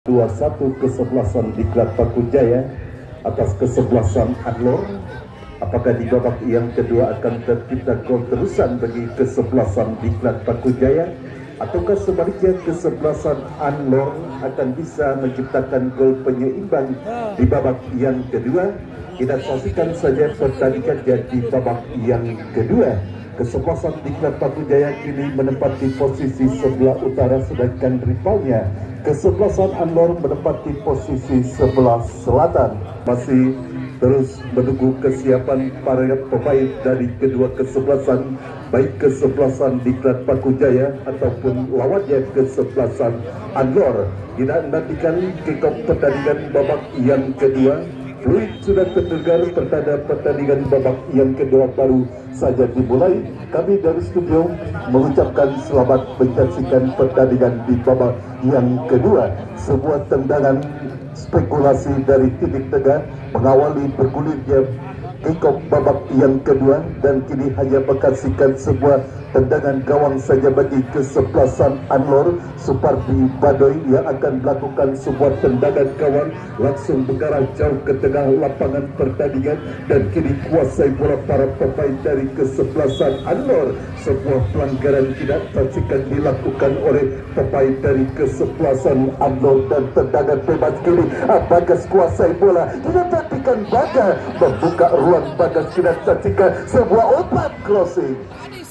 21 kesebelasan Diklat Paku Jaya atas kesebelasan Anlor. Apakah di babak yang kedua akan tercipta gol terusan bagi kesebelasan Diklat Paku Jaya, ataukah sebaliknya kesebelasan Anlor akan bisa menciptakan gol penyeimbang di babak yang kedua? Kita saksikan saja pertandingan di babak yang kedua. Kesebelasan Diklat Paku Jaya kini menempati posisi sebelah utara, sedangkan rivalnya kesebelasan Anlor menempati posisi sebelah selatan. Masih terus menunggu kesiapan para pemain dari kedua kesebelasan, baik kesebelasan Diklat Paku Jaya ataupun lawannya kesebelasan Anlor. Kita nantikan kick-off pertandingan babak yang kedua. Fluid sudah terdengar pertanda pertandingan babak yang kedua baru saja dimulai. Kami dari studio mengucapkan selamat menyaksikan pertandingan di babak yang kedua. Sebuah tendangan spekulasi dari titik tengah mengawali bergulirnya kick-off babak yang kedua, dan kini hanya menyaksikan sebuah tendangan gawang saja bagi kesebelasan Anlor. Supardi Badoy yang akan melakukan sebuah tendangan gawang langsung mengarah jauh ke tengah lapangan pertandingan, dan kini kuasai bola para pemain dari kesebelasan Anlor. Sebuah pelanggaran tidak saksikan dilakukan oleh pemain dari kesebelasan Anlor, dan tendangan bebas kini Bagas kuasai bola. Tidak perhatikan Bagas membuka ruang. Bagas tidak saksikan sebuah umpan crossing.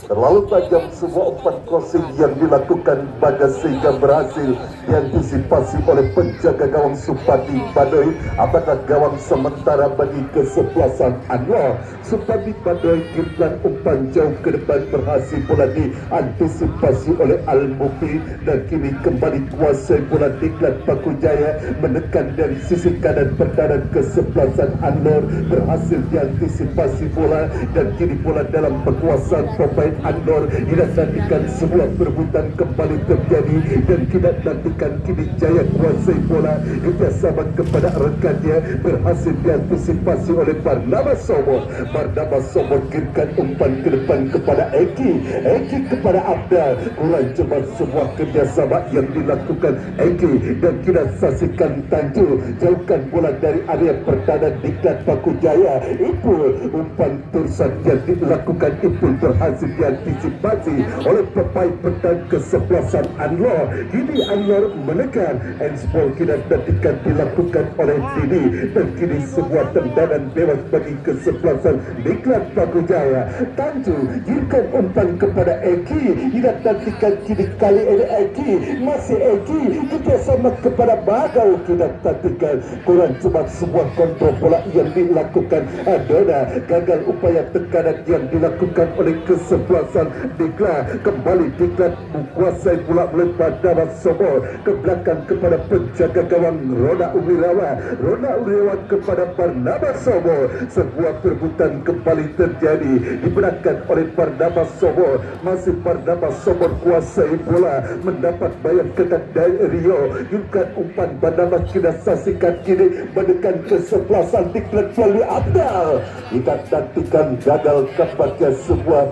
Terlalu tajam sebuah umpan crossing yang dilakukan Bagas sehingga berhasil diantisipasi oleh penjaga gawang Supardi Badoy. Apakah gawang sementara bagi kesebelasan Anlor? Supardi Badoy kirimkan umpan jauh ke depan, berhasil bola diantisipasi oleh Al-Mufi, dan kini kembali kuasai bola Diklat Paku Jaya menekan dari sisi kanan pertahanan kesebelasan Anlor, berhasil diantisipasi bola, dan kini bola dalam penguasaan pemain Anlor. Kita nantikan sebuah perebutan kembali terjadi, dan kita nantikan kini Jaya kuasai bola bersama kepada rekannya, berhasil diantisipasi oleh Barnabas Somor. Barnabas Somor kirimkan umpan ke depan kepada Eki kepada Abdal. Kurang cepat sebuah kerjasama yang dilakukan Eki, dan kita saksikan Tanjung jauhkan bola dari area pertahanan Diklat Paku Jaya. Ipul umpan terusan yang dilakukan Ipul berhasil diantisipasi oleh pemain pertahanan kesebelasan Anlor. Kini Anlor menekan, handsball kita nantikan dilakukan oleh Dini, dan kini sebuah tendangan bebas bagi kesebelasan Diklat Paku Jaya. Tanjung kirimkan umpan kepada Eki, kita nantikan kini kali ini masih Eki kerjasama kepada Bagau. Kita nantikan kurang cepat sebuah kontrol bola yang dilakukan Adona. Gagal upaya tekanan yang dilakukan oleh kesebelasan Diklat. Kembali Diklat menguasai bola oleh Barnabas Somor ke belakang kepada penjaga gawang Rona Uriawan kepada Barnabas Somor. Sebuah perebutan kembali terjadi, dibenarkan oleh Barnabas Somor. Masih Barnabas Somor kuasai bola, mendapat bayang ketat dari Rio. Yungkan umpan Barnabas kita saksikan kini menekan kesebelasan Diklat melalui Abdal. Kita nantikan gagal kepada sebuah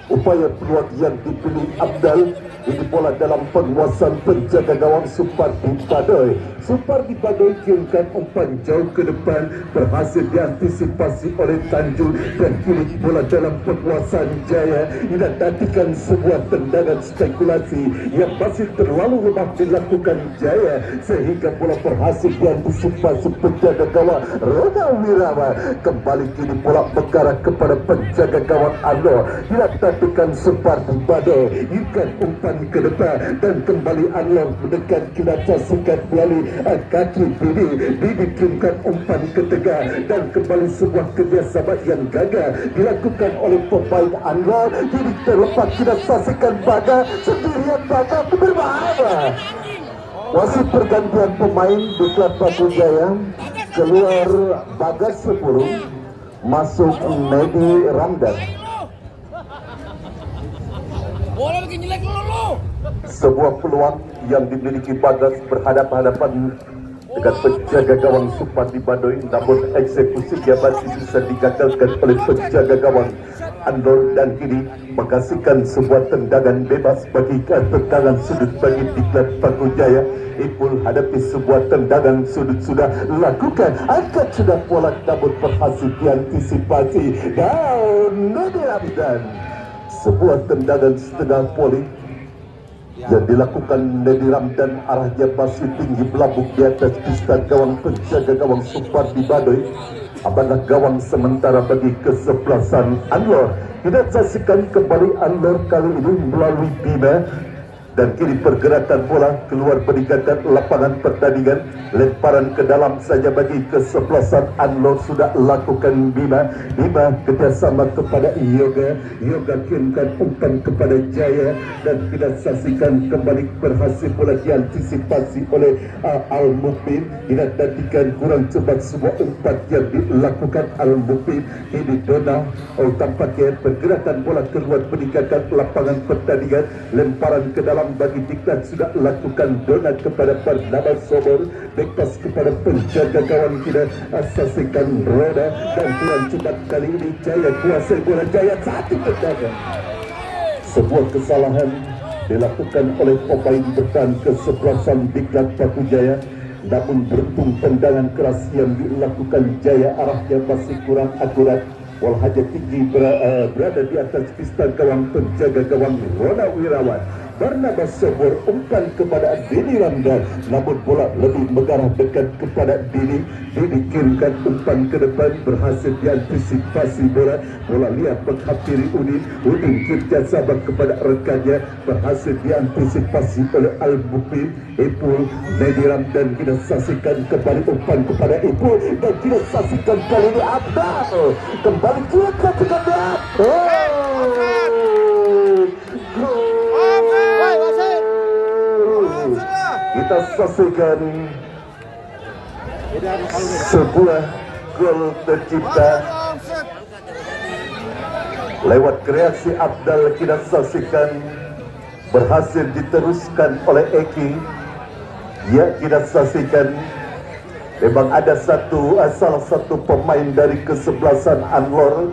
upaya peluang yang dipilih Abdal. Ini bola dalam penguasaan penjaga gawang Supardi Badoy. Supardi Badoy kirimkan umpan jauh ke depan, berhasil diantisipasi oleh Tanjung, dan kini bola dalam penguasaan Jaya. Kita nantikan sebuah tendangan spekulasi yang masih terlalu lemah dilakukan Jaya, sehingga bola berhasil diantisipasi penjaga gawang Rona Wirawan. Kembali kini bola mengarah kepada penjaga gawang Anlor. Kita nantikan Supardi Badoy kirimkan umpan ke depan, dan kembali Anlor mendekat. Kita saksikan melalui kaki Dini kirimkan umpan ke tengah, dan kembali sebuah kerjasama yang gagal dilakukan oleh pemain Anlor. Jadi terlepas kita saksikan Baga sendirian, Baga berbahaya. Wasit pergantian pemain Diklat Paku Jaya, keluar Bagas 10, masuk Nedi Ramdan. Bola bikin jelek lu. Sebuah peluang yang dimiliki Bagas berhadapan-hadapan dengan penjaga gawang Supardi Badoy, namun eksekusi dia masih bisa digagalkan oleh penjaga gawang Anlor, dan kini mengasihkan sebuah tendangan bebas bagi tendangan sudut bagi Diklat Paku Jaya. Ipul hadapi sebuah tendangan sudut sudah lakukan, angkat sudah pola namun berhasil diantisipasi dan Nedi Ramdan. Sebuah tendangan setengah poli yang dilakukan Nedi Ramdan, arahnya masih tinggi melambung di atas pista gawang penjaga gawang Supardi Badoy. Apakah gawang sementara bagi kesebelasan Anlor. Kita saksikan kembali Anlor kali ini melalui Bima, dan kini pergerakan bola keluar meninggalkan lapangan pertandingan. Lemparan ke dalam saja bagi kesebelasan Anlor sudah lakukan Bima. Bima kerjasama kepada Yoga. Yoga kirimkan umpan kepada Jaya, dan kita saksikan kembali berhasil bola diantisipasi oleh Al-Mukmin. Kita nantikan kurang cepat sebuah umpan yang dilakukan Al-Mukmin. Ini Dona. Tampaknya pergerakan bola keluar meninggalkan lapangan pertandingan. Lemparan ke dalam bagi Diklat sudah lakukan Dona kepada Bernama Sobor. Bebas kepada penjaga gawang kita, saksikan Roda, dan kurang cepat kali ini Jaya kuasai bola. Jaya satu tendangan. Sebuah kesalahan dilakukan oleh pemain bertahan kesebelasan Diklat Paku Jaya, namun beruntung tendangan keras yang dilakukan Jaya arahnya masih kurang akurat. Walhaja tinggi berada di atas pista gawang penjaga gawang Rona Wirawan. Barnabas Sobor umpan kepada Dini Ramdan, namun bola lebih mengarah dekat kepada Dini. Dini kirimkan umpan ke depan, berhasil diantisipasi bola. Bola lihat menghampiri Udin. Udin kerjasama kepada rekannya, berhasil diantisipasi oleh Al-Mukmin. Ipul, Nedi Ramdan, kita saksikan kembali umpan kepada Ipul, dan kita saksikan kali ini Abdal kembali kita saksikan dia. Kita saksikan sebuah gol tercipta lewat kreasi Abdal. Kita saksikan berhasil diteruskan oleh Eki. Ya, kita saksikan memang ada salah satu pemain dari kesebelasan Anlor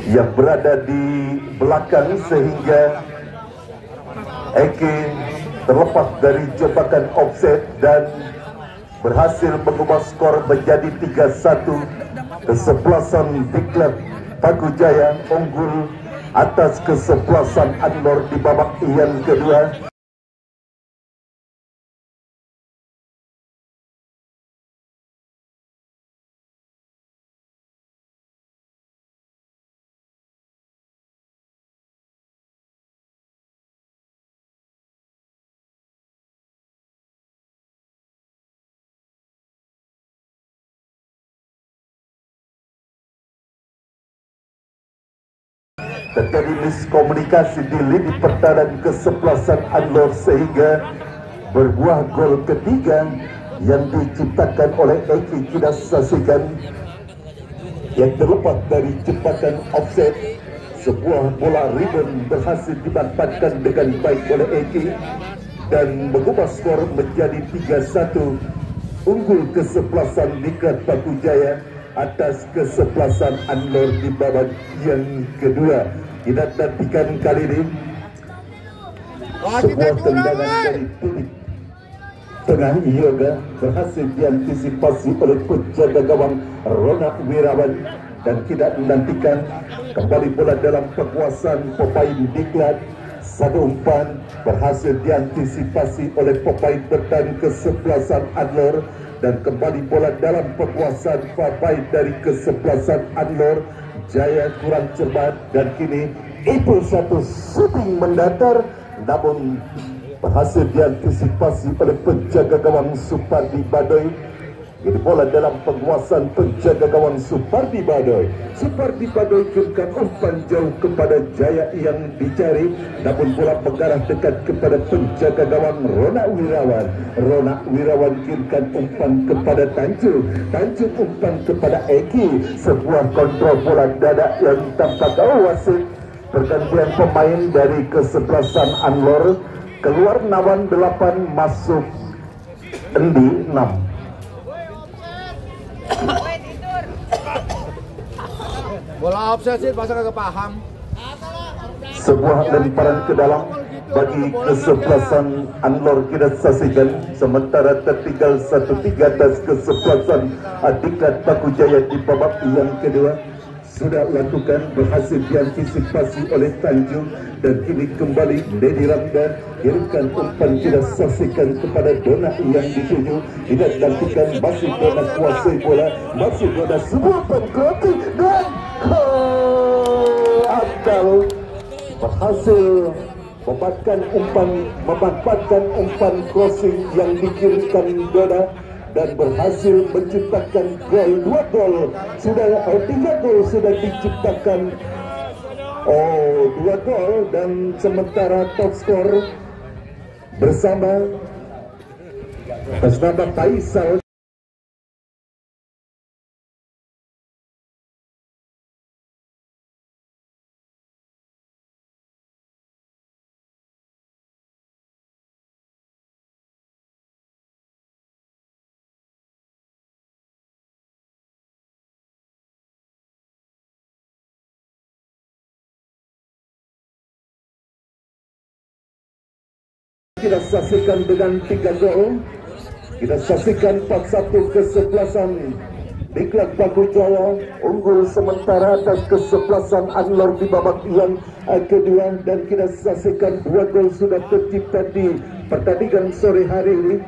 yang berada di belakang, sehingga Eki terlepas dari jebakan offset dan berhasil mengubah skor menjadi 3-1. Kesebelasan Diklat Paku Jaya unggul atas kesebelasan Anlor di babak yang kedua. Terjadi miskomunikasi di lini pertahanan kesebelasan Anlor, sehingga berbuah gol ketiga yang diciptakan oleh Eki. Kita saksikan yang terlepas dari jebakan offset. Sebuah bola rebound berhasil dimanfaatkan dengan baik oleh Eki dan mengubah skor menjadi 3-1. Unggul kesebelasan Diklat Paku Jaya atas kesebelasan Anlor di babak yang kedua. Kita nantikan kali ini sebuah tendangan dari titik tengah Yoga berhasil diantisipasi oleh penjaga gawang Rona Wirawan, dan kita nantikan kembali bola dalam kekuasaan pemain Diklat. Satu umpan berhasil diantisipasi oleh pemain bertahan kesebelasan Anlor, dan kembali bola dalam kekuasaan pemain dari kesebelasan Anlor. Jaya kurang cermat, dan kini Ipul satu shooting mendatar, namun berhasil diantisipasi oleh penjaga gawang Supardi Badoy. Ini bola dalam penguasaan penjaga gawang Supardi Badoy. Supardi Badoy kirimkan umpan jauh kepada Jaya yang dicari, namun bola mengarah dekat kepada penjaga gawang Rona Wirawan. Rona Wirawan kirimkan umpan kepada Tanjung. Tanjung umpan kepada Eki. Sebuah kontrol bola dada yang tampak wasit. Pergantian pemain dari kesebelasan Anlor. Keluar Nawan 8, masuk Endi 6. Bola obsesi masa kagak paham. Sebuah lemparan ke dalam bagi kesebelasan Anlor kita saksikan, sementara tertinggal 1-3 atas kesebelasan Diklat Paku Jaya di babak yang kedua. Sudah lakukan, berhasil diantisipasi oleh Tanjung, dan kini kembali Dedi Ramdan kirimkan umpan kita saksikan kepada Dona yang dituju. Tidak gantikan, masih Dona kuasai bola, masih Dona sebuah pengkoti dan Abdal berhasil memanfaatkan umpan crossing yang dikirimkan Dona dan berhasil menciptakan gol. 2 gol sudah, 3 gol sudah diciptakan. 2 gol, dan sementara top skor bersama atas nama Faisal. Kita saksikan dengan 3 gol. Kita saksikan 4-1 kesebelasan Diklat Paku Jaya unggul sementara atas kesebelasan Anlor di babak yang kedua, dan kita saksikan 2 gol sudah tercipta di pertandingan sore hari ini.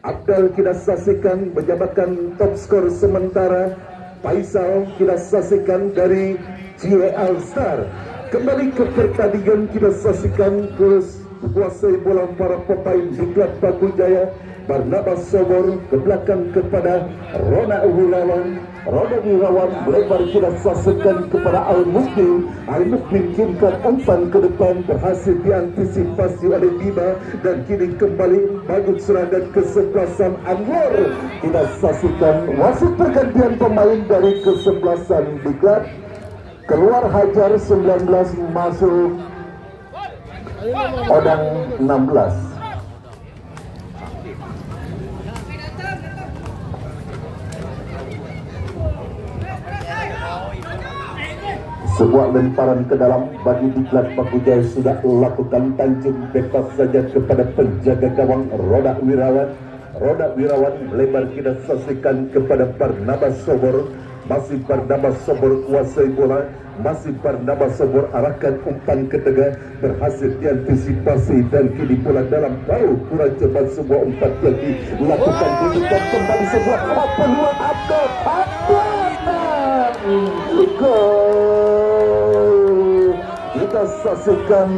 Abdal kita saksikan menjabatkan top skor sementara. Faisal kita saksikan dari Jiwa All Star. Kembali ke pertandingan, kita saksikan terus kuasai bola para pemain Diklat Paku Jaya. Barnabas Sobor ke belakang kepada Rona Wirawan. Rona Wirawan melebar, kita saksikan kepada Al-Mukmin. Al-Mukmin kirimkan umpan ke depan, berhasil diantisipasi oleh Bima, dan kini kembali bangun serangan kesebelasan Anwar. Kita saksikan wasit pergantian pemain dari kesebelasan Diklat. Keluar Hajar 19, masuk Odang 16. Sebuah lemparan ke dalam bagi Diklat Paku Jaya sudah lakukan. Tanjung bebas saja kepada penjaga gawang Roda Wirawan. Roda Wirawan melebar, kita saksikan kepada Barnabas Sobor. Masih Barnabas Sobor kuasai bola, masih Barnabas Sobor arahkan umpan ke tengah, berhasil diantisipasi, dan kini bola dalam bau kurang cepat. Sebuah umpan yang dilakukan dibuka kembali, sebuah peluang Abdul gol. Kita saksikan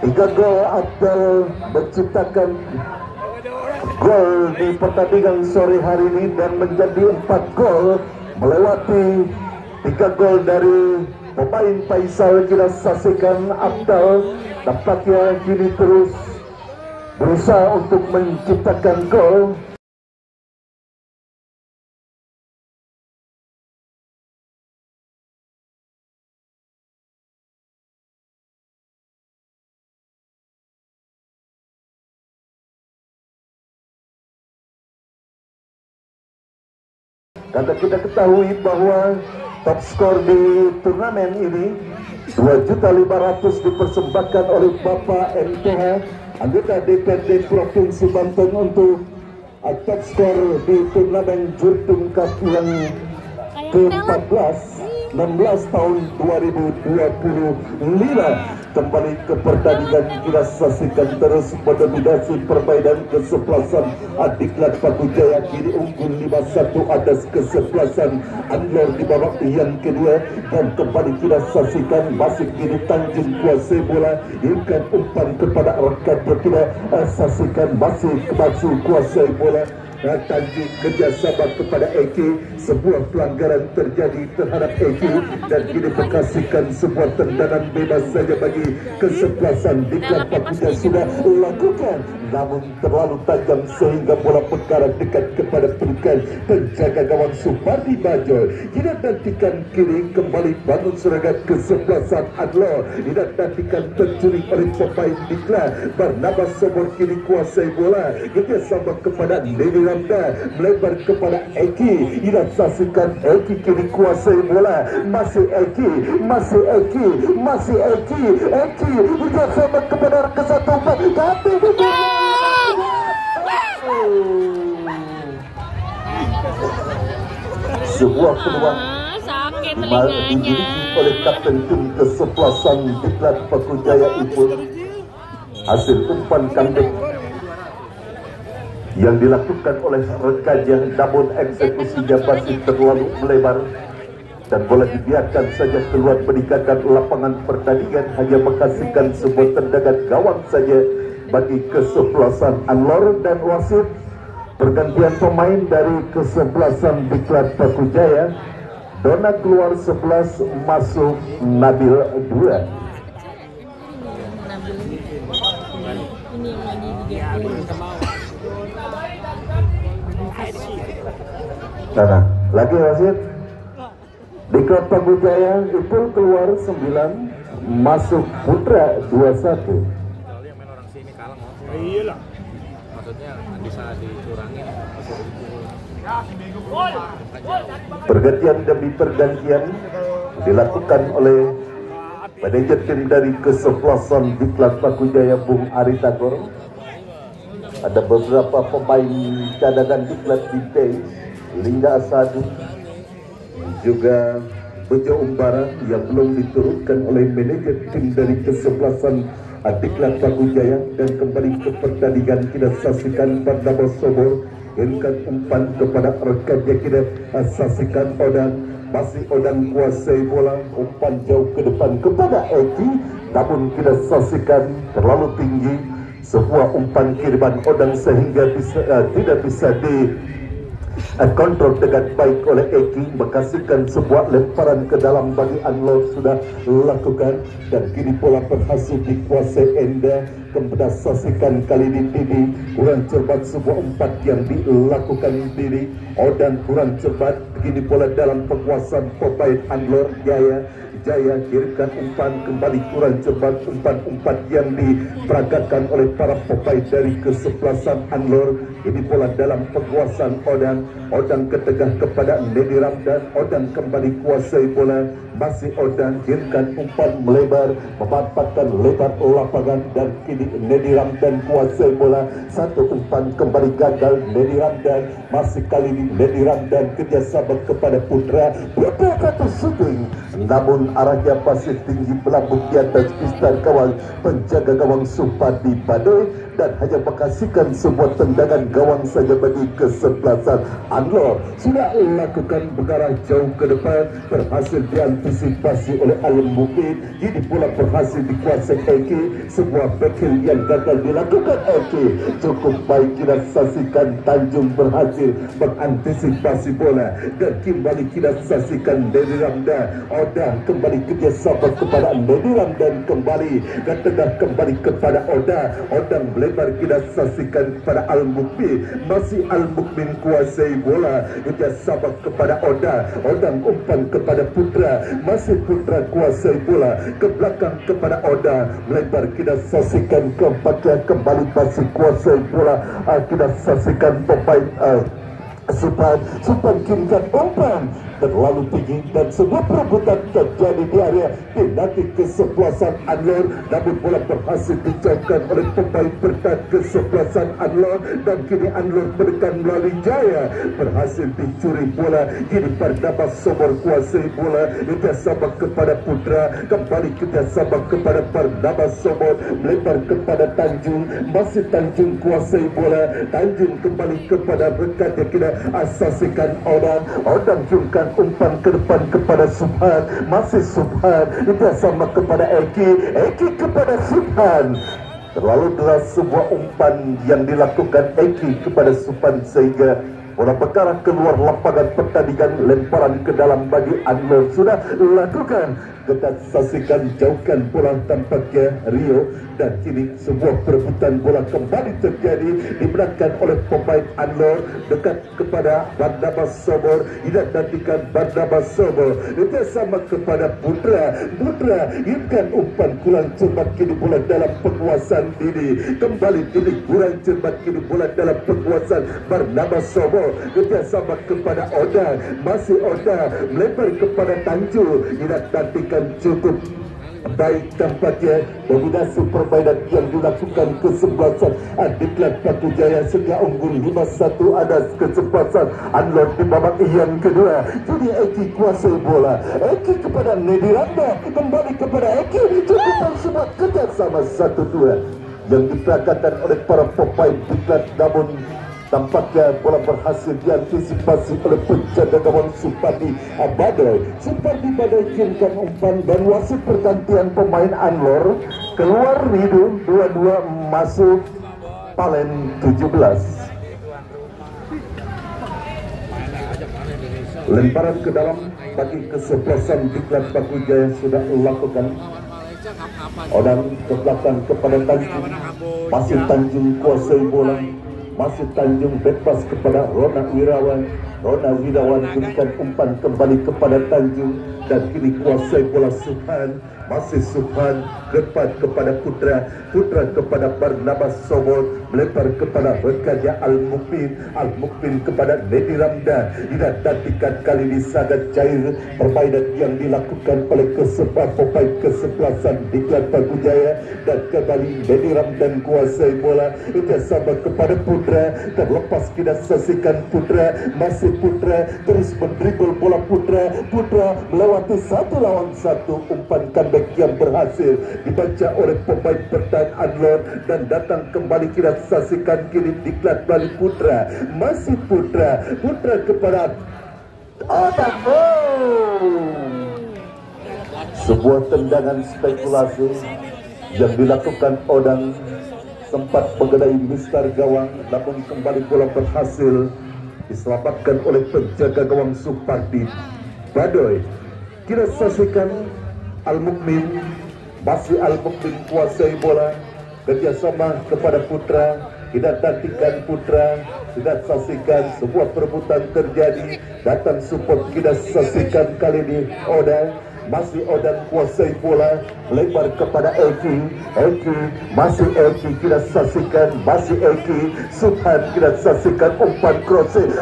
3 gol Abdul menciptakan gol di pertandingan sore hari ini, dan menjadi 4 gol melewati 3 gol dari pemain Faisal. Kita saksikan Abdal tampaknya kini terus berusaha untuk menciptakan gol. Karena kita ketahui bahwa top skor di turnamen ini 2.500.000 dipersembahkan oleh Bapak MTH, anggota DPRD Provinsi Banten, untuk top skor di turnamen Jurtum Cup yang ke-14 16 tahun 2025. Kembali ke pertandingan, kita saksikan terus mendominasi permainan kesebelasan Diklat Paku Jaya, kini unggul 5-1 atas kesebelasan Anlor di babak yang kedua. Dan kembali kita saksikan masih kini Tanjung kuasai bola, kirimkan umpan kepada rekan kita, saksikan masih kuasai bola. Tanjung kerjasama kepada Eki, sebuah pelanggaran terjadi terhadap Eki, dan kini berkasihkan sebuah tendangan bebas saja bagi kesebelasan Diklat Paku Jaya sudah lakukan, namun terlalu tajam sehingga bola perkara dekat kepada pelukan penjaga gawang Supardi Bajol. Kita nantikan kini kembali bangun serangan kesebelasan Anlor, kita nantikan tercuri oleh pemain Diklat. Barnabas Sobor kini kuasai bola, kerjasama kepada Dewi Ramda melebar kepada Eki. Ina saksikan Eki kini kuasai bola. Masih Eki. Eki juga sama kepada ke-1 tapi sebuah peluang sakit telinganya oleh kapten tim kesebelasan Diklat Paku Jaya Ipul. Hasil umpan kambing yang dilakukan oleh rekannya, namun eksekusinya masih terlalu melebar dan bola dibiarkan saja keluar meninggalkan lapangan pertandingan, hanya menghasilkan sebuah tendangan gawang saja bagi kesebelasan Anlor. Dan wasit pergantian pemain dari kesebelasan Diklat Paku Jaya, Dona keluar 11, masuk Nabil 2. Nah, lagi wasit Diklat Paku Jaya itu keluar 9, masuk Putra 21. Iyalah. Maksudnya bisa dicurangin. Pergantian demi pergantian dilakukan oleh manajer tim dari kesebelasan Diklat Paku Jaya, Bung Ari Tagor. Ada beberapa pemain cadangan Diklat di bench, Lingga Asadu, juga Bejo Umbara yang belum diturunkan oleh manajer tim dari kesebelasan Diklat Paku Jaya. Dan kembali ke pertandingan kita saksikan Barnabas Sobor berikan umpan kepada rekannya, kita saksikan Odan. Masih Odan kuasai bola, umpan jauh ke depan kepada Eki, namun kita saksikan terlalu tinggi sebuah umpan kiriman Odan sehingga tidak bisa kontrol dengan baik oleh Eki, menghasilkan sebuah lemparan ke dalam bagi Anlor sudah lakukan. Dan kini bola berhasil dikuasai Enda. Kemudian saksikan kali ini Didi kurang cepat, sebuah umpan yang dilakukan Didi. Odan kurang cepat, kini bola dalam penguasaan pemain Anlor. Jaya kirimkan umpan kembali kurang cepat, umpan-umpan yang diperagakan oleh para pemain dari kesebelasan Anlor. Ini bola dalam penguasaan Odan ke tengah kepada Nedi Ramdan. Odan kembali kuasai bola, masih Odan kirimkan umpan melebar, memanfaatkan lebar lapangan. Dan kini Nedi Ramdan kuasai bola, satu umpan kembali gagal Nedi Ramdan. Masih kali ini Nedi Ramdan kerjasama kepada Putra, satu shooting, namun arahnya masih tinggi melambung di atas pistan kawang penjaga gawang Supadi Badoy, dan hanya menghasilkan sebuah tendangan gawang saja bagi kesebelasan Anlor. Sudah lakukan mengarah jauh ke depan, berhasil diantisipasi oleh Alim Mukid. Ini pula berhasil dikuasai Eki, sebuah bekil yang gagal dilakukan Eki. Cukup baik kita saksikan Tanjung berhasil mengantisipasi bola, dan kembali kita saksikan Nedi Ramdan. Oda kembali kerjasama kepada Nedi Ramdan, kembali ke tengah, kembali kepada Oda melebar, kita saksikan kepada Al-Mukmin. Masih Al-Mukmin kuasai bola, kerjasama kepada Oda umpan kepada Putra, masih Putra kuasai bola ke belakang kepada Oda melebar, kita saksikan keempatnya kembali masih kuasai bola. Kita saksikan pemain Supan kirimkan umpan terlalu tinggi, dan sebuah perebutan terjadi di area penalti kesebelasan Anlor. Namun bola berhasil dijauhkan oleh pemain bertahan kesebelasan Anlor, dan kini Anlor menekan melalui Jaya, berhasil dicuri bola. Kini Barnabas Sobor kuasai bola, kerjasama kepada Putra, kembali kerjasama kepada Barnabas Sobor melebar kepada Tanjung, masih Tanjung kuasai bola. Tanjung kembali kepada rekannya, kita asasikan Odan kirimkan umpan ke depan kepada Subhan, masih Subhan kerjasama kepada Eki kepada Subhan. Terlalu deras sebuah umpan yang dilakukan Eki kepada Subhan sehingga bola berkarah keluar lapangan pertandingan. Lemparan ke dalam bagi Anlor sudah lakukan. kita saksikan jauhkan bola tampaknya Rio, dan kini sebuah perebutan bola kembali terjadi dimenangkan oleh pemain Anlor dekat kepada Barnabas Sobor. Tidak nantikan Barnabas Sobor itu sama kepada Putra ikan umpan kurang cermat, kini bola dalam penguasaan ini kembali kini kurang cermat, kini bola dalam penguasaan Barnabas Sobor. Kerjasama kepada Oda, masih Oda melempar kepada Tanjung. Tidak nantikan cukup baik tampaknya dominasi permainan yang dilakukan kesebelasan Diklat Batu Jaya sehingga unggul 5-1 atas kesempatan Anlor di babak yang kedua. Jadi Eki kuasai bola, Eki kepada Nedi Randa, kembali kepada Eki, cukup semua kerjasama 1-2 yang diperagakan oleh para pemain Diklat, namun tampaknya bola berhasil diantisipasi oleh penjaga gawang Supardi Badai. Supardi Badai kirimkan umpan dan wasit pergantian pemain Anlor keluar hidung, dua-dua masuk Palen 17. Lemparan ke dalam bagi kesebelasan Diklat Batu Jaya sudah dilakukan. Odang ke belakang kepada Tanjung, masih Tanjung kuasai bola, masih Tanjung bebas kepada Rona Wirawan. Rona Wirawan berikan umpan kembali kepada Tanjung dan kini kuasai bola Subhan. Masih Subhan depan kepada Putra kepada Barnabas Sobor, melempar kepada rekannya Al-Mukmin kepada Nedi Ramda. Tidak nantikan kali ini sangat cair permainan yang dilakukan oleh pemain kesebelasan Diklat Batu Jaya, dan kembali Nedi Ramdan kuasai bola bersama kepada Putra. Terlepas kita saksikan Putra, masih Putra terus mendribble bola. Putra melewati 1 lawan 1, umpan comeback yang berhasil dibaca oleh pemain bertahan Anlor, dan datang kembali kita saksikan kini Diklat balik Putra, masih Putra kepada sebuah tendangan spekulasi yang dilakukan Odang, sempat mengenai mistar gawang, namun kembali bola berhasil diselamatkan oleh penjaga gawang Supardi Badai. Kita saksikan Al-Mukmin, masih Al-Mukmin kuasai bola, kerjasama kepada Putra. Tidak nantikan Putra, tidak saksikan sebuah perebutan terjadi, datang support. Kita saksikan kali ini Oda, masih Oda kuasai bola, lebar kepada Eki, masih Eki, kita saksikan masih Eki. Subhan, kita saksikan umpan crossing,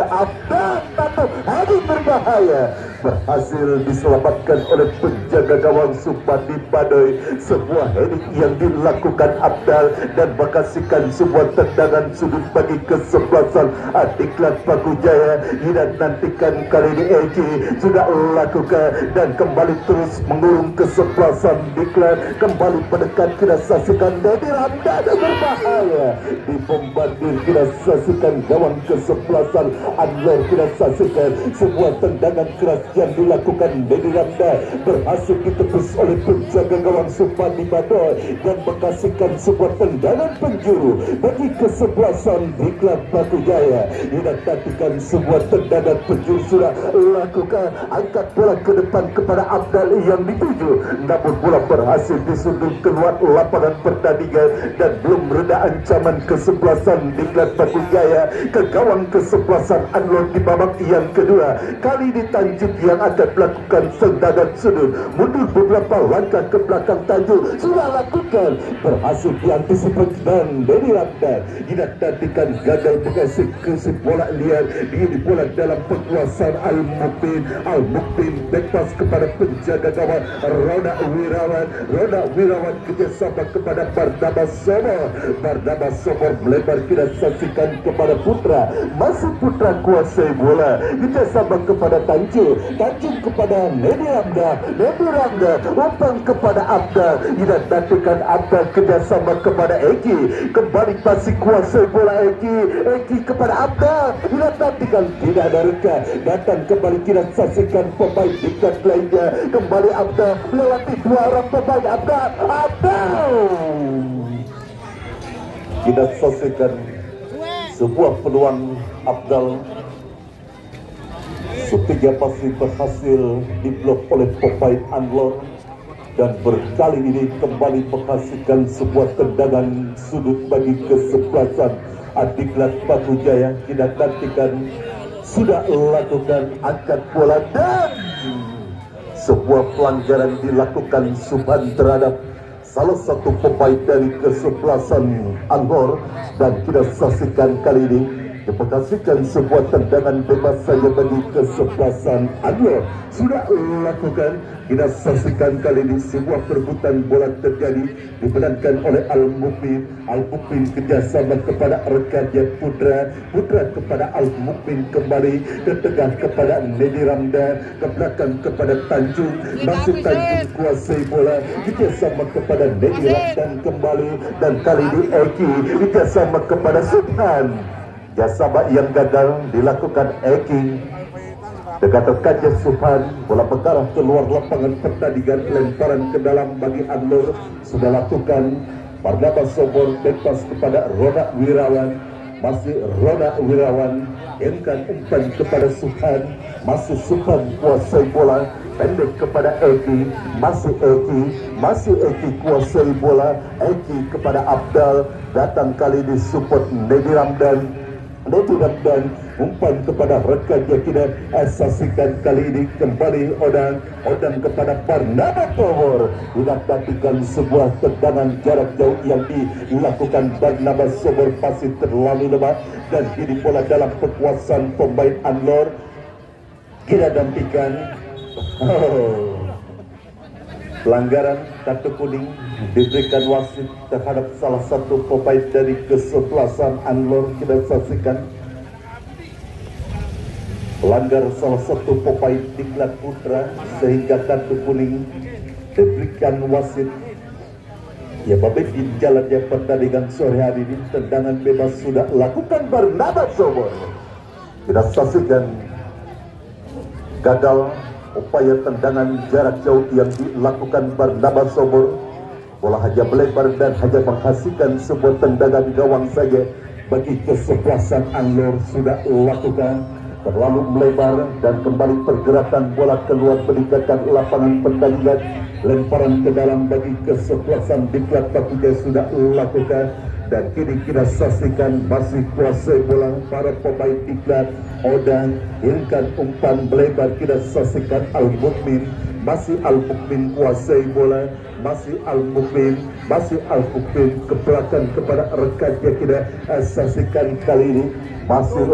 Adi berbahaya, berhasil diselamatkan oleh penjaga gawang Supardi Badai. Sebuah heading yang dilakukan Abdal dan menghasilkan sebuah tendangan sudut bagi kesebelasan Diklat Batu Jaya. Tidak nantikan kali ini Eki sudah lakukan dan kembali terus mengurung kesebelasan Diklat. Kembali mendekat, kita saksikan Nedi Ramdan berbahaya, dibombardir. Kita saksikan gawang kesebelasan Anlor. Kita saksikan sebuah tendangan keras yang dilakukan Nedi Ramdan, berhasil ditepis oleh penjaga gawang Supardi Badai dan menghasilkan sebuah tendangan penjuru bagi kesebelasan Diklat Batu Jaya. Tidak nantikan sebuah tendangan penjuru sudah lakukan, angkat bola ke depan kepada Abdal yang dituju, namun bola berhasil disundul keluar lapangan pertandingan dan belum reda ancaman kesebelasan Diklat Batu Jaya ke gawang kesebelasan Anlor di babak yang kedua. Kali ini Tanjung yang akan melakukan tendangan sudut, mundur beberapa langkah ke belakang. Tanjung sudah lakukan, berhasil diantisipasi dan Nedi Ramdan. Tidak nantikan gagal mengasih kesip bola liar, ini bola dalam penguasaan Al-Mukmin bebas kepada penjaga gawang Rona Wirawan kerjasama kepada Barnabas Sobor melebar. Kita saksikan kepada Putra, masih Putra kuasai bola, kerjasama kepada Tanjung kepada Nedi Ramdan, umpan kepada Abdal. Tidak nantikan Abdal kerjasama kepada Eki, kembali masih kuasai bola Eki kepada Abdal. Tidak nantikan, tidak ada reka, datang kembali. Kita saksikan pemain Diklat lainnya, kembali Abdal melewati 2 orang pemain Abdal. Kita saksikan sebuah peluang Abdal, setiga pasti berhasil diblok oleh pemain Anlor. dan berkali ini kembali menghasilkan sebuah tendangan sudut bagi kesebelasan Adiklat Paku Jaya. Kita nantikan sudah lakukan angkat bola dan sebuah pelanggaran dilakukan Subhan terhadap salah satu pemain dari kesebelasan Anggor, dan kita saksikan kali ini diperkasihkan sebuah tendangan bebas saja bagi kesebelasan Anggor. Sudah lakukan, kita saksikan kali ini sebuah perebutan bola terjadi dimenangkan oleh Al-Mukmin. Al-Mukmin kerjasama kepada rekannya Putra kepada Al-Mukmin, kembali ke tengah kepada Nedi Ramdan, ke belakang kepada Tanjung, masih Tanjung kuasai bola kerjasama kepada Nedi Ramdan kembali, dan kali ini Eki kerjasama kepada Subhan. Jasaba yang gagal dilakukan Eki dekat rekannya Subhan, bola mengarah keluar lapangan pertandingan, lemparan ke dalam bagi Anlur sudah lakukan. Barnabas Sobor bebas kepada Rona Wirawan, masih Rona Wirawan inkan umpan kepada Subhan, masih Subhan kuasai bola pendek kepada Eki, masih Eki kuasai bola, Eki kepada Abdal, datang kali di support Nedi Ramdan umpan kepada rekannya. Kita saksikan kali ini kembali Odang kepada Barnabas Sobor. Kita nantikan sebuah tendangan jarak jauh yang dilakukan Barnabas Sobor pasti terlalu lemah, dan ini bola dalam kekuasaan pemain Anlor. Kita nantikan pelanggaran kartu kuning diberikan wasit terhadap salah satu pemain dari kesebelasan Anlor. Kita saksikan pelanggar salah satu pemain Diklat Putra sehingga kartu kuning diberikan wasit. Ya, babak di jalannya pertandingan sore hari ini, tendangan bebas sudah lakukan Barnabas Sobor. Kita saksikan gagal upaya tendangan jarak jauh yang dilakukan Barnabas Sobor. Bola hanya melebar dan hanya menghasilkan sebuah tendangan gawang saja bagi kesebelasan Anlor. Sudah lakukan terlalu melebar dan kembali pergerakan bola keluar meninggalkan lapangan pertandingan, lemparan ke dalam bagi kesebelasan Diklat Paku Jaya sudah lakukan. Dan kini kita saksikan masih kuasai bola para pemain Diklat. Odang inkan umpan melebar, kita saksikan Al-Mukmin, masih Al-Mukmin kuasai bola, masih Al-Mukmin ke belakang kepada rekannya. Kita saksikan kali ini masih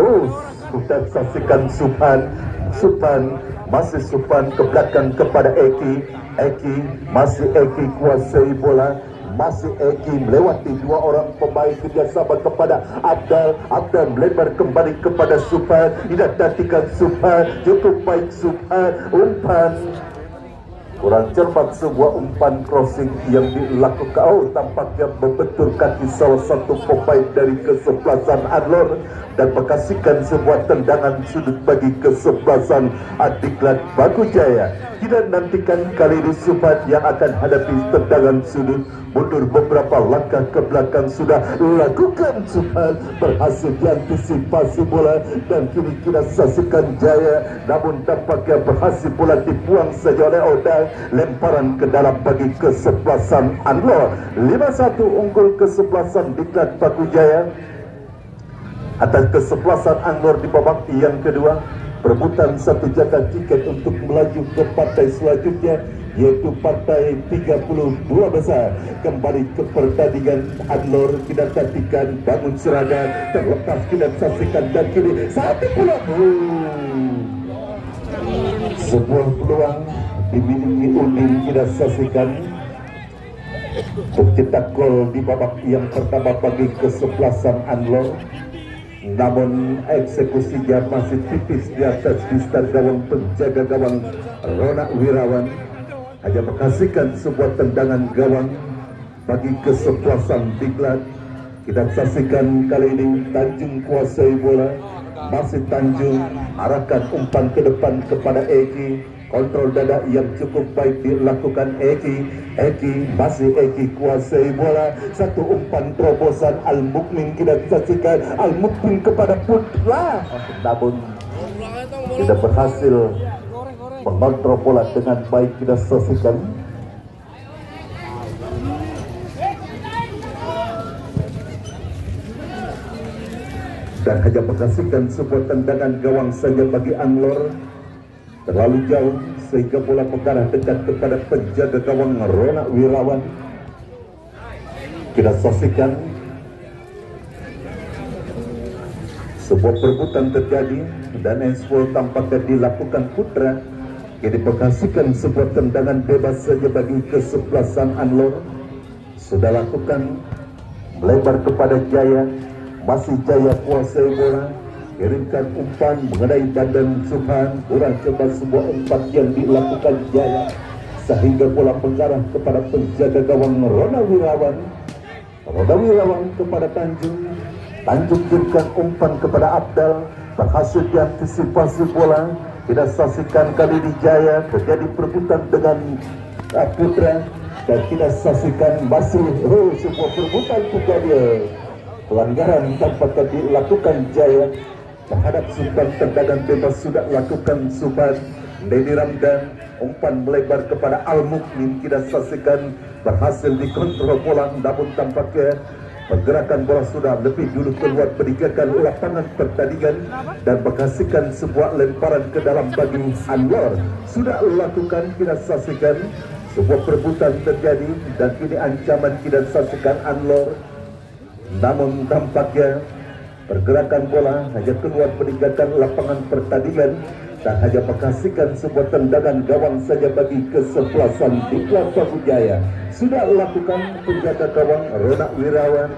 kita saksikan Subhan, masih Subhan ke belakang kepada Eki, masih Eki kuasai bola, masih Eki melewati dua orang pemain kerjasama kepada Abdal melebar kembali kepada Subhan. Tidak nantikan Subhan, cukup baik Subhan, umpan kurang cermat, sebuah umpan crossing yang dilakukan. Tampaknya membentur kaki salah satu pemain dari kesebelasan Anlor dan menghasilkan sebuah tendangan sudut bagi kesebelasan Adiklat Paku Jaya. Kita nantikan kali ini Subhan yang akan hadapi tendangan sudut. Mundur beberapa langkah ke belakang sudah lakukan Subhan, berhasil diantisipasi bola, dan kini kita saksikan Jaya, namun tampaknya berhasil bola dibuang saja oleh Odang. Lemparan ke dalam bagi kesebelasan Anlor. 5-1 unggul kesebelasan Diklat Paku Jaya atas kesebelasan Anlor di babak yang kedua. Perebutan satu jatah tiket untuk melaju ke partai selanjutnya, yaitu partai 32 besar. Kembali ke pertandingan Anlor, kita nantikan bangun serangan terlepas, kita saksikan, dan kini satu peluang, sebuah peluang dimiliki Udin. Kita saksikan tercetak gol di babak yang pertama bagi kesebelasan Anlor, namun eksekusinya masih tipis di atas bistar gawang penjaga gawang Rona Wirawan. Hanya menghasilkan sebuah tendangan gawang bagi kesebelasan Diklat. Kita saksikan kali ini Tanjung kuasai bola, masih Tanjung arahkan umpan ke depan kepada Eki. Kontrol dada yang cukup baik dilakukan Eki, masih Eki kuasai bola. Satu umpan terobosan Al-Mukmin, kita saksikan Al-Mukmin kepada Putra, namun tidak berhasil mengontrol bola dengan baik. Kita saksikan dan hanya menghasilkan sebuah tendangan gawang saja bagi Anlor. Terlalu jauh sehingga bola mengarah dekat kepada penjaga gawang Rona Wirawan. Kita saksikan sebuah perebutan terjadi dan handsball tampaknya dilakukan Putra. Jadi menghasilkan sebuah tendangan bebas saja bagi kesebelasan Anlor. Sudah lakukan melebar kepada Jaya, masih Jaya kuasai bola, kirimkan umpan mengenai badan Subhan. Kurang coba sebuah umpan yang dilakukan Jaya sehingga bola mengarah kepada penjaga gawang Rona Wirawan. Rona Wirawan kepada Tanjung. Tanjung kirimkan umpan kepada Abdal, berhasil diantisipasi bola. Kita saksikan kali ini Jaya terjadi perebutan dengan Putra, dan kita saksikan masih sebuah perebutan juga dia. Pelanggaran tampaknya dilakukan Jaya terhadap Subhan. Tendangan bebas sudah lakukan Subhan. Denny Ramdan, umpan melebar kepada Al Mukmin. Kita saksikan berhasil dikontrol bola, namun tampaknya pergerakan bola sudah lebih dulu keluar meninggalkan lapangan pertandingan dan menghasilkan sebuah lemparan ke dalam bagi Anwar. Sudah lakukan, kita saksikan sebuah perebutan terjadi dan kini ancaman kita saksikan Anwar. Namun tampaknya pergerakan bola hanya keluar meninggalkan lapangan pertandingan dan hanya menghasilkan sebuah tendangan gawang saja bagi kesebelasan Diklat Pakujaya. Sudah lakukan penjaga gawang Rona Wirawan.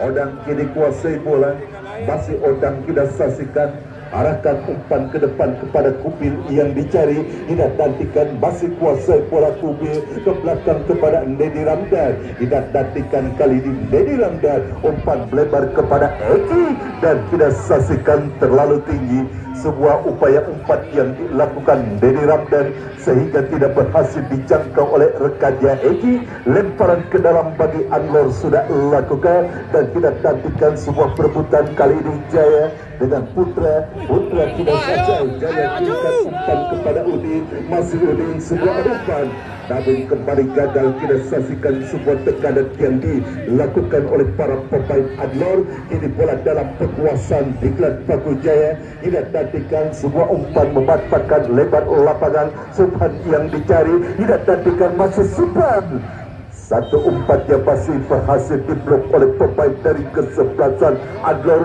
Odang kini kuasai bola, masih Odang kita saksikan arahkan umpan ke depan kepada Kubil yang dicari. Tidak nantikan, masih kuasai bola Kubil ke belakang kepada Denny Ramdan. Tidak nantikan kali ini Denny Ramdan, umpan melebar kepada Eki dan kita saksikan terlalu tinggi. Sebuah upaya umpan yang dilakukan Denny Ramdan sehingga tidak berhasil dijangkau oleh rekannya Eki. Lemparan ke dalam bagi Anwar sudah lakukan dan tidak nantikan sebuah perebutan kali ini Jaya dengan Putra. Putra tidak saja Jaya kirimkan umpan kepada Udin, masih Udin sebuah umpan namun kembali gagal. Kita saksikan sebuah tekanan yang dilakukan oleh para pemain Anwar. Ini bola dalam penguasaan Diklat Pakujaya. Tidak nantikan sebuah umpan memanfaatkan lebar lapangan Subhan yang dicari. Tidak nantikan masih Subhan. Satu umpan yang masih berhasil diblok oleh pemain dari kesebelasan Anwar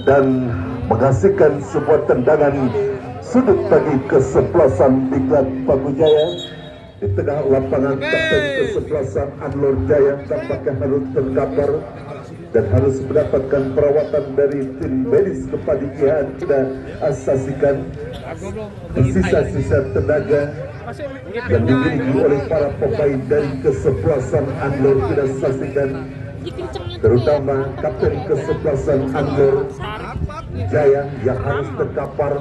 dan menghasilkan sebuah tendangan sudut bagi kesebelasan Diklat Pakujaya. Di tengah lapangan kapten kesebelasan Anwar Jaya tampaknya harus terkapar dan harus mendapatkan perawatan dari tim medis kepanitiaan. Kita saksikan sisa-sisa tenaga yang dimiliki oleh para pemain dari kesebelasan Anwar. Kita saksikan terutama kapten kesebelasan Anwar Jaya yang harus terkapar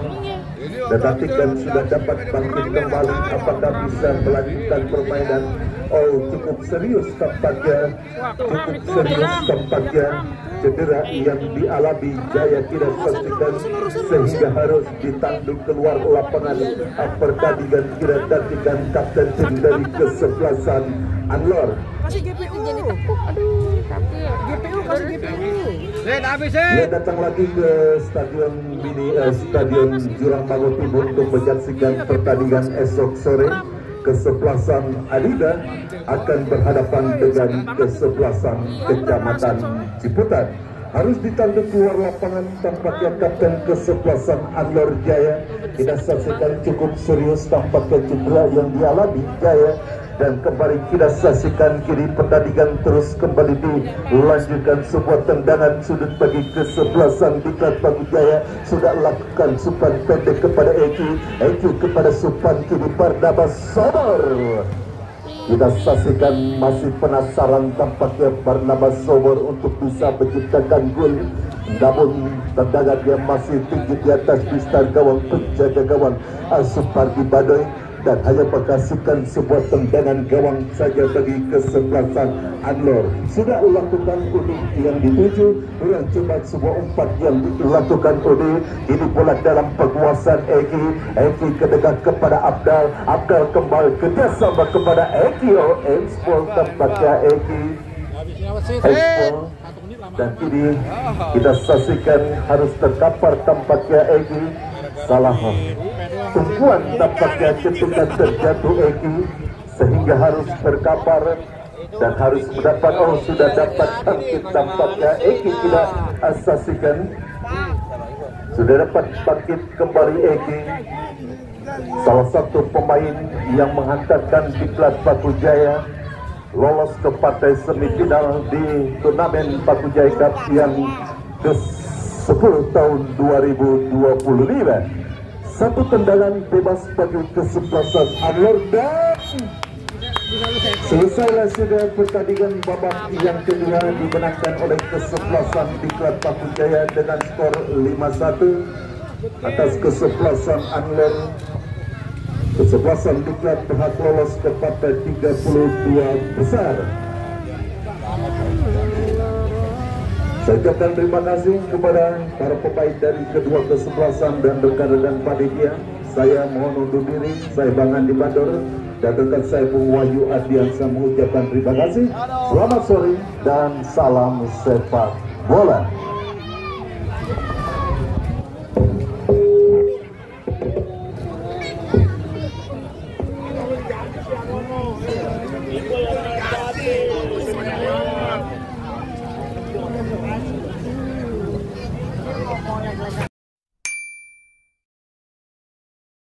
dan nantikan sudah dapat bangkit kembali. Apakah bisa melanjutkan permainan? Oh, cukup serius tampaknya, cedera yang dialami Jaya tidak saksikan sehingga harus ditanduk keluar lapangan pertandingan. Kita nantikan kapten tim dari kesebelasan Anwar. Kasih GPU. Aduh, GPU kasih GPU. Dia datang lagi ke stadion stadion Jurang Mango Timur untuk menyaksikan pertandingan esok sore. Kesebelasan Adida akan berhadapan dengan kesebelasan Kecamatan Ciputat. Harus ditanduk keluar lapangan tampaknya kapten kesebelasan Anwar Jaya. Kita saksikan cukup serius tampaknya cedera yang dialami Jaya. Dan kembali kita saksikan kini pertandingan terus kembali dilanjutkan. Sebuah tendangan sudut bagi kesebelasan Diklat Pakujaya. Sudah lakukan Subhan pendek kepada Eki. Eki kepada Subhan kini Barnabas Sobor. Kita saksikan masih penasaran tampaknya Barnabas Sobor untuk bisa menciptakan gol. Namun tendangan yang masih tinggi di atas pistar gawang penjaga gawang Supardi Badoy. Dan hanya menghasilkan sebuah tendangan gawang saja bagi kesebelasan Anwar. Sudah lakukan Udi yang dituju, kurang cepat sebuah umpan yang dilakukan Udi. Ini bola dalam penguasaan Eki. Eki kedekat kepada Abdal. Abdal kembali kerjasama kepada Eki. Oh, handball tampaknya Eki High dan kini kita saksikan harus terkapar tampaknya Egi. Salah tumpuan tampaknya ketika terjatuh Egi sehingga harus terkapar dan harus mendapat sudah dapat bangkit tampaknya Egi. Tidak saksikan sudah dapat bangkit kembali Egi, salah satu pemain yang menghantarkan Diklat Paku Jaya lolos ke partai semifinal di turnamen Paku Jaya Cup yang ke-10 tahun 2025. Satu tendangan bebas bagi kesebelasan Anwar dan selesailah sudah pertandingan babak yang kedua dimenangkan oleh kesebelasan Diklat Paku Jaya dengan skor 5-1 atas kesebelasan Anwar. Kesebelasan Diklat berhak lolos ke partai 32 besar. Saya ucapkan terima kasih kepada para pemain dari kedua kesebelasan dan rekan-rekan panitia. Saya mohon undur diri, saya Bang Andi Bador dan rekan saya Bung Wahyu Ardiansa mengucapkan terima kasih. Selamat sore dan salam sepak bola.